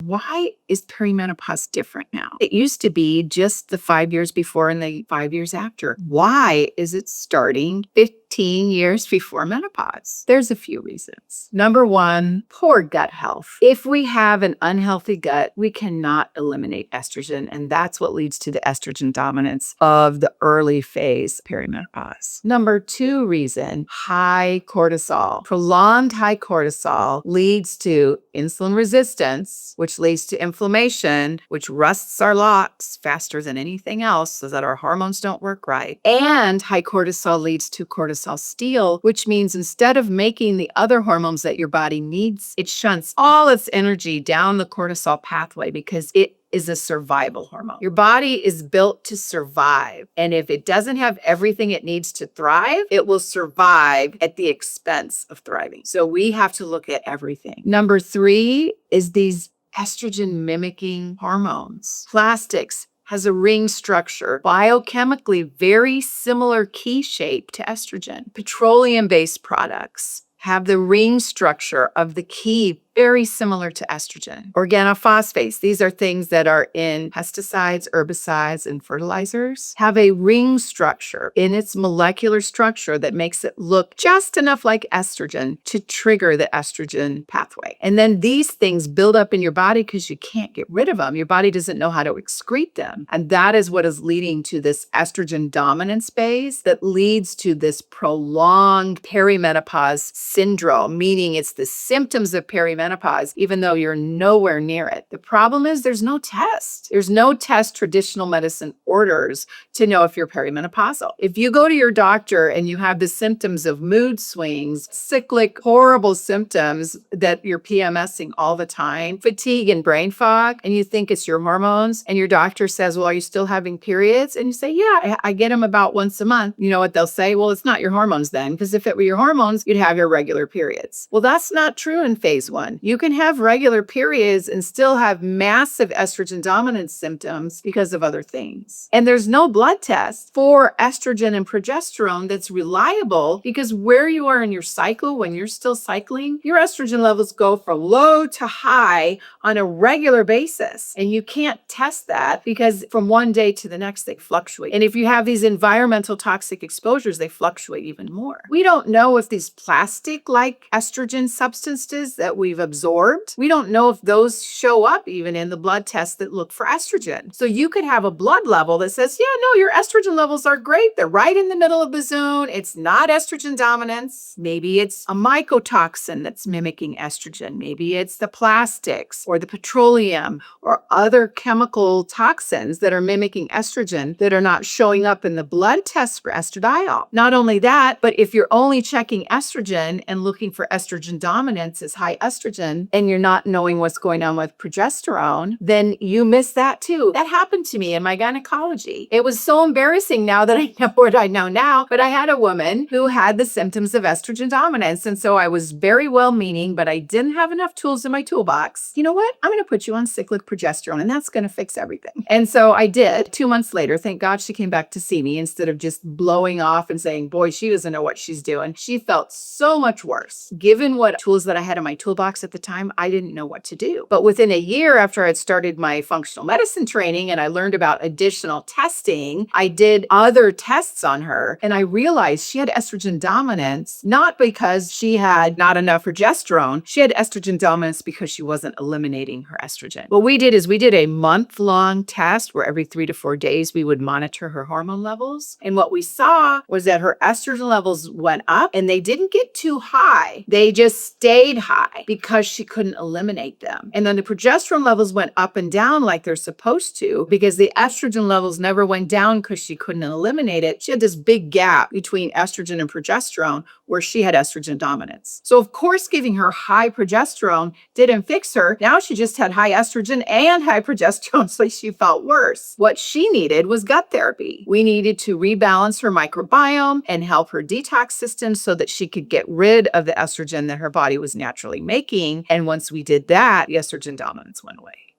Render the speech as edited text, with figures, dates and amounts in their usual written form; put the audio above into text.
why is perimenopause different now? It used to be just the 5 years before and the 5 years after. Why is it starting 15 years before menopause? There's a few reasons. Number one, poor gut health. If we have an unhealthy gut, we cannot eliminate estrogen, and that's what leads to the estrogen dominance of the early phase perimenopause. Number two reason, high cortisol. Prolonged high cortisol leads to insulin resistance, which leads to inflammation, which rusts our locks faster than anything else so that our hormones don't work right. And high cortisol leads to cortisol steal, which means instead of making the other hormones that your body needs, it shunts all its energy down the cortisol pathway because it is a survival hormone. Your body is built to survive. And if it doesn't have everything it needs to thrive, it will survive at the expense of thriving. So we have to look at everything. Number three is these estrogen mimicking hormones. Plastics has a ring structure, biochemically very similar key shape to estrogen. Petroleum-based products have the ring structure of the key very similar to estrogen. Organophosphates, these are things that are in pesticides, herbicides, and fertilizers, have a ring structure in its molecular structure that makes it look just enough like estrogen to trigger the estrogen pathway. And then these things build up in your body because you can't get rid of them. Your body doesn't know how to excrete them. And that is what is leading to this estrogen dominance phase that leads to this prolonged perimenopause syndrome, meaning it's the symptoms of perimenopause, even though you're nowhere near it. The problem is there's no test. There's no test traditional medicine orders to know if you're perimenopausal. If you go to your doctor and you have the symptoms of mood swings, cyclic, horrible symptoms that you're PMSing all the time, fatigue and brain fog, and you think it's your hormones, and your doctor says, well, are you still having periods? And you say, yeah, I get them about once a month. You know what they'll say? Well, it's not your hormones then, because if it were your hormones, you'd have your regular periods. Well, that's not true in phase one. You can have regular periods and still have massive estrogen dominance symptoms because of other things. And there's no blood test for estrogen and progesterone that's reliable because where you are in your cycle, when you're still cycling, your estrogen levels go from low to high on a regular basis. And you can't test that because from one day to the next, they fluctuate. And if you have these environmental toxic exposures, they fluctuate even more. We don't know if these plastic-like estrogen substances that we've absorbed, we don't know if those show up even in the blood tests that look for estrogen. So you could have a blood level that says, yeah, no, your estrogen levels are great. They're right in the middle of the zone. It's not estrogen dominance. Maybe it's a mycotoxin that's mimicking estrogen. Maybe it's the plastics or the petroleum or other chemical toxins that are mimicking estrogen that are not showing up in the blood tests for estradiol. Not only that, but if you're only checking estrogen and looking for estrogen dominance as high estrogen, and you're not knowing what's going on with progesterone, then you miss that too. That happened to me in my gynecology. It was so embarrassing now that I know what I know now, but I had a woman who had the symptoms of estrogen dominance. And so I was very well-meaning, but I didn't have enough tools in my toolbox. You know what? I'm going to put you on cyclic progesterone and that's going to fix everything. And so I did. 2 months later, thank God she came back to see me instead of just blowing off and saying, boy, she doesn't know what she's doing. She felt so much worse. Given what tools that I had in my toolbox at the time, I didn't know what to do. But within a year after I had started my functional medicine training and I learned about additional testing, I did other tests on her and I realized she had estrogen dominance, not because she had not enough progesterone. She had estrogen dominance because she wasn't eliminating her estrogen. What we did is we did a month-long test where every 3 to 4 days we would monitor her hormone levels. And what we saw was that her estrogen levels went up and they didn't get too high. They just stayed high because she couldn't eliminate them. And then the progesterone levels went up and down like they're supposed to because the estrogen levels never went down because she couldn't eliminate it. She had this big gap between estrogen and progesterone where she had estrogen dominance. So of course, giving her high progesterone didn't fix her. Now she just had high estrogen and high progesterone, so she felt worse. What she needed was gut therapy. We needed to rebalance her microbiome and help her detox system so that she could get rid of the estrogen that her body was naturally making. And once we did that, the estrogen dominance went away.